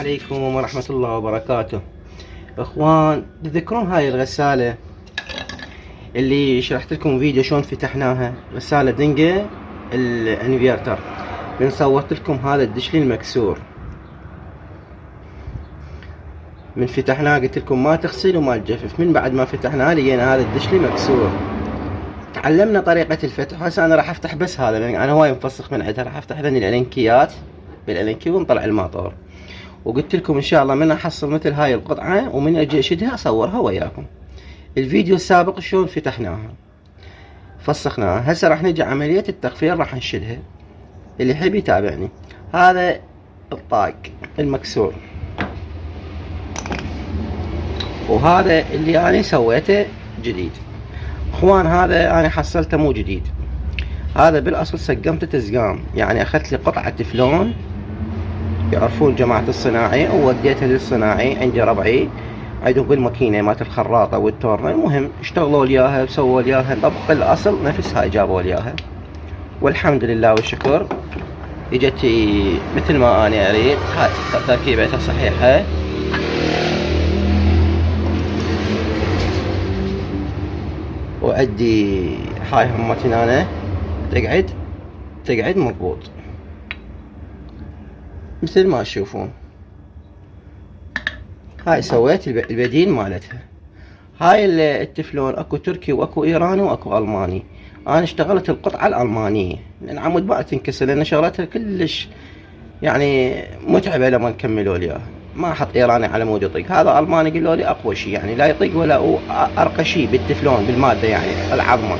عليكم ورحمة الله وبركاته. اخوان، تذكرون هاي الغسالة اللي شرحت لكم فيديو شلون فتحناها؟ غسالة دنجة الانفيرتر. من صورت لكم هذا الدشلي المكسور، من فتحناه قلت لكم ما تغسل وما تجفف. من بعد ما فتحناه لقينا هذا الدشلي مكسور. تعلمنا طريقة الفتح. هسه انا راح افتح بس هذا لان انا هواي مفسخ من عندها. راح افتح ذني الالنكيات بالالنكي ونطلع الماطور. وقلت لكم ان شاء الله من احصل مثل هاي القطعة ومن اجي اشدها اصورها وياكم. الفيديو السابق شلون فتحناها فسخناها. هسه راح نجي عملية التخفير، راح نشدها. اللي يحب يتابعني. هذا الطاق المكسور، وهذا اللي انا سويته جديد. اخوان، هذا انا حصلته مو جديد، هذا بالاصل سقمته تسقام. يعني اخذت لي قطعة تفلون، يعرفون جماعة الصناعي، ووديتها للصناعي. عندي ربعي عندهم بالماكينة مالت الخراطة والتورنة. المهم اشتغلوا لي اياها وسووا لي اياها طبق الاصل نفس هاي جابوا لي اياها، والحمد لله والشكر اجت مثل ما انا اريد. هاي تركيبتها صحيحة. وعندي هاي همتين انا تقعد مضبوط مثل ما تشوفون. هاي سويت البديل مالتها. هاي التفلون اكو تركي واكو ايراني واكو الماني. انا اشتغلت القطعة الالمانية لان عمود ما تنكسر، لان شغلتها كلش يعني متعبة لما نكملوا لي اياها. ما احط ايراني على مود يطيق. هذا الماني قالوا لي اقوى شيء، يعني لا يطيق ولا ارقى شيء بالتفلون بالمادة يعني العظمة.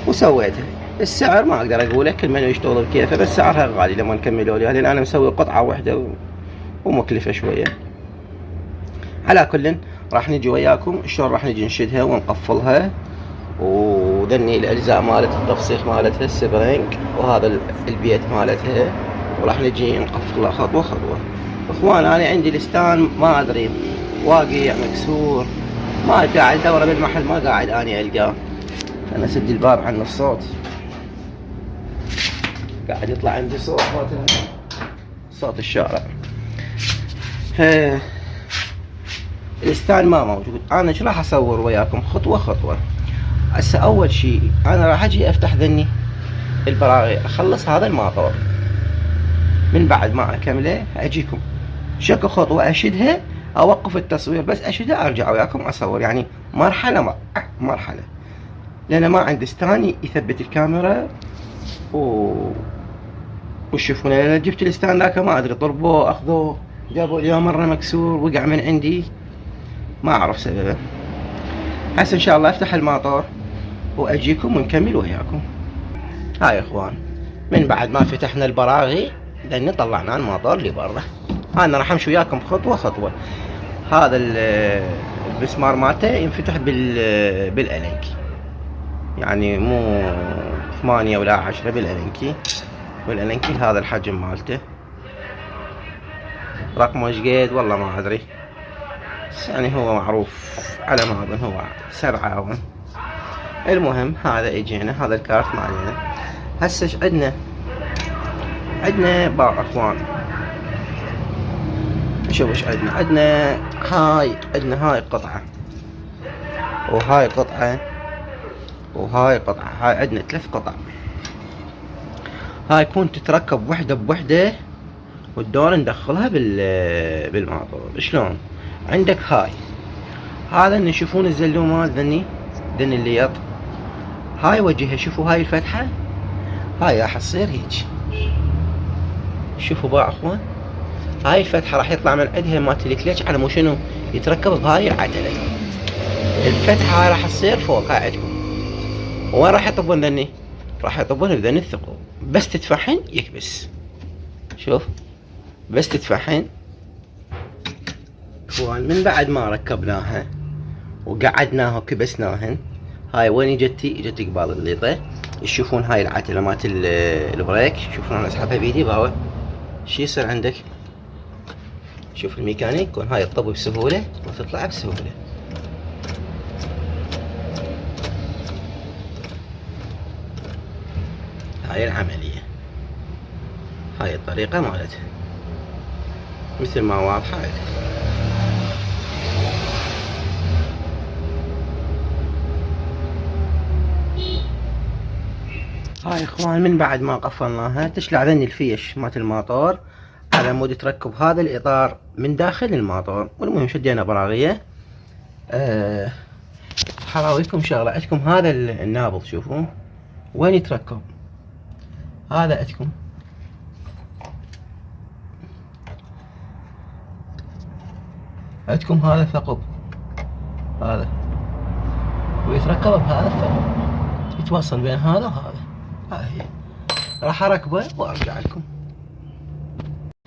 وسويتها. السعر ما اقدر اقوله، كل من يشتغل بكيفه، بس سعرها غالي لما نكملوا لي، لان انا مسوي قطعة واحدة ومكلفة شوية. على كل راح نجي وياكم شلون راح نجي نشدها ونقفلها، وذني الاجزاء مالت التفسيخ مالتها السبرينج، وهذا البيت مالتها، وراح نجي نقفلها خطوة خطوة. اخوان، انا عندي الستان ما ادري واقع مكسور، ما قاعد ادور بالمحل، ما قاعد اني القاه. انا اسد الباب عن الصوت، قاعد يطلع عندي صوت الشارع. الستان ما موجود. انا ايش راح اصور وياكم خطوة خطوة. هسه اول شيء انا راح اجي افتح ذني البراغي، اخلص هذا الماطور. من بعد ما اكمله اجيكم شكل خطوة اشدها، اوقف التصوير بس اشدها، ارجع وياكم اصور. يعني مرحلة مرحلة، لان ما عندي ستان يثبت الكاميرا وشوفون. لان جبت الستان ذاك ما ادري طربوه اخذوه جابوا لي مرة مكسور وقع من عندي، ما اعرف سببه. هسه ان شاء الله افتح الماطور واجيكم ونكمل وياكم. هاي اخوان، من بعد ما فتحنا البراغي لان طلعنا الماطور لبرا. انا راح امشي وياكم خطوة خطوة. هذا المسمار مالته ينفتح بالالنكي، يعني مو 8 ولا 10 بالالنكي. والالنكي هذا الحجم مالته، رقمه ايش قد والله ما ادري، بس يعني هو معروف على ما اظن هو 7. المهم هذا اجينا، هذا الكارت مالنا. هسه ايش عندنا باع اخوان. شوف ايش عندنا هاي قطعة، وهاي قطعة، وهاي قطعة. هاي عندنا 3 قطع. هاي يكون تتركب وحدة بوحدة، والدور ندخلها بالماطور. شلون؟ عندك هذا اللي يشوفون الزلومات ذني الليط. هاي وجهها، شوفوا هاي الفتحة، هاي راح تصير هيك. شوفوا بقى اخوان، هاي الفتحة راح يطلع من عندها مالت الكليتش على مو شنو يتركب بهاي العتلة. الفتحة هاي راح تصير فوق هاي عندكم. وين راح يطبون ذني؟ راح يطبون بذني الثقوب. بس تتفحن يكبس. شوف بس تتفحن اخوان. من بعد ما ركبناها وقعدناها وكبسناهن، هاي وين اجت قبال الليطة. تشوفون هاي العتلة مالت البريك، شوفون انا اسحبها بيدي باوة. شي يصير عندك؟ شوف الميكانيك يكون هاي تطب بسهولة وتطلع بسهولة. هاي العملية، هاي الطريقة مالتها. مثل ما واضحة عندكم. هاي اخوان من بعد ما قفلناها تشلع ذني الفيش مالت الماطور على مود تركب هذا الاطار من داخل الماطور. والمهم شدينا براغية. حراويكم شغلة، عندكم هذا النابض شوفوا وين يتركب. هذا عندكم هذا الثقب هذا ويتركب بهذا الثقب، يتوصل بين هذا وهذا. هاي راح اركبه وارجع لكم.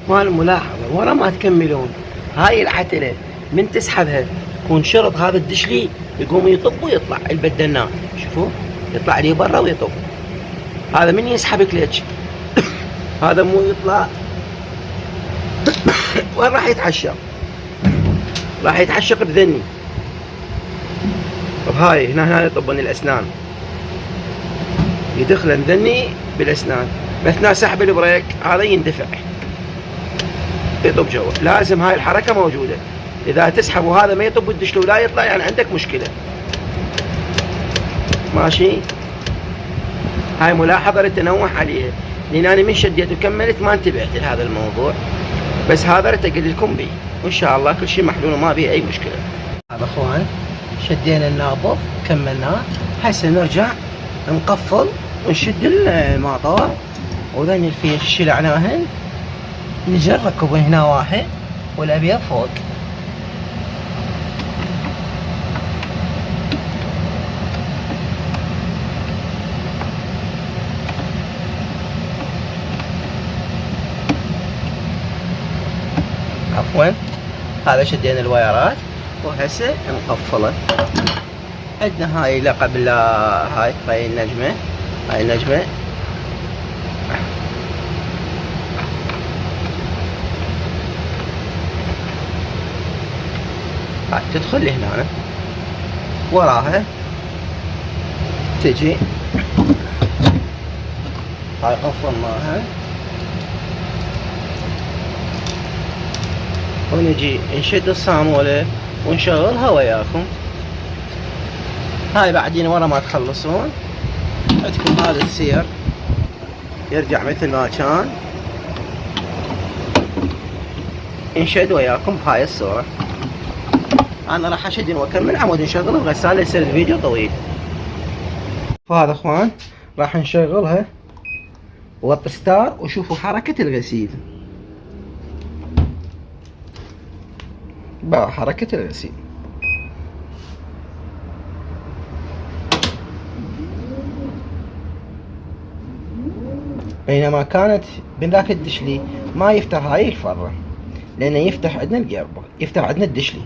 الملاحظة ورا ما تكملون هاي العتلة من تسحبها يكون شرط هذا الدشلي يقوم يطب ويطلع البدنات. شوفوا يطلع لي برا ويطب. هذا من يسحب كليتش هذا مو يطلع وين راح يتحشر؟ راح يتحشق بذني. طب هاي هنا يطبن الاسنان، يدخل ذني بالاسنان باثناء سحب البريك هذا يندفع يطب جوا. لازم هاي الحركة موجودة. اذا تسحب وهذا ما يطب الدشلو لا يطلع يعني عندك مشكلة. ماشي. هاي ملاحظة للتنوع عليها لان انا من شديت وكملت ما انتبهت لهذا الموضوع، بس هذا اقول لكم بيه وان شاء الله كل شيء محلول وما بيه اي مشكلة. هذا اخوان شدينا النابض كملناه. هسه نرجع نقفل ونشد الماطور وذن الفيش شلعناهن. نجي نركب هنا واحد والابيض فوق. عفوا هذا شدينا الوايرات وهسه نقفله. عندنا هاي لا قبل هاي النجمة. هاي النجمة هاي تدخل لي هنا وراها تجي هاي قفلناها ونجي نشد الصامولة ونشغلها وياكم. هاي بعدين ورا ما تخلصون عندكم هذا السير يرجع مثل ما كان انشد وياكم بهاي الصورة. انا راح اشد واكمل عمود نشغله بغسالة يصير الفيديو طويل. فهذا اخوان راح نشغلها وطي ستار وشوفوا حركة الغسيل. بقى حركة الغسيل بينما كانت من ذاك الدشلي ما يفتح هاي الفرة لانه يفتح عندنا الجيربو، يفتح عندنا الدشلي.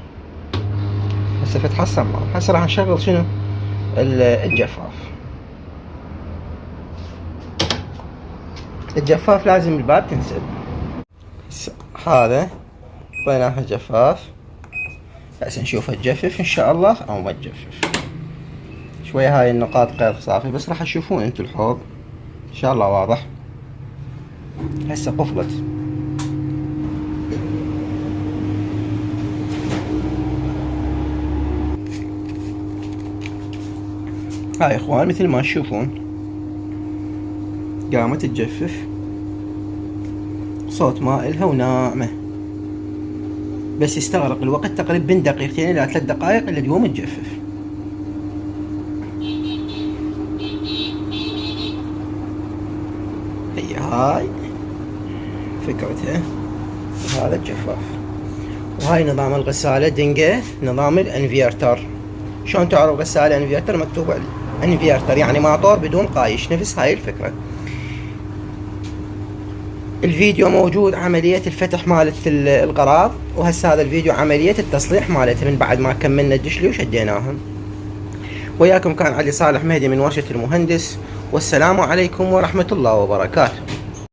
هسه فتح الصمام. هسه راح نشغل شنو الجفاف. الجفاف لازم الباب تنسد. هذا طيناها جفاف. هسه نشوف تجفف ان شاء الله او ما تجفف. شوية هاي النقاط غير صافي بس راح تشوفون انتو الحوض ان شاء الله واضح. هسه قفلت. هاي اخوان مثل ما تشوفون قامت تجفف. صوت ماء الها وناعمة بس يستغرق الوقت تقريبا دقيقتين الى 3 دقائق اللي تقوم تجفف. هي هاي فكرتها. هذا الجفاف. وهاي نظام الغسالة دنجة نظام الانفيرتر. شلون تعرف غسالة انفيرتر؟ مكتوب عليه انفيرتر يعني ماطور بدون قايش. نفس هاي الفكرة. الفيديو موجود عملية الفتح مالت الغراض وهسه هذا الفيديو عملية التصليح مالتها من بعد ما كملنا الدشلي وشديناهم. وياكم كان علي صالح مهدي من ورشة المهندس والسلام عليكم ورحمة الله وبركاته.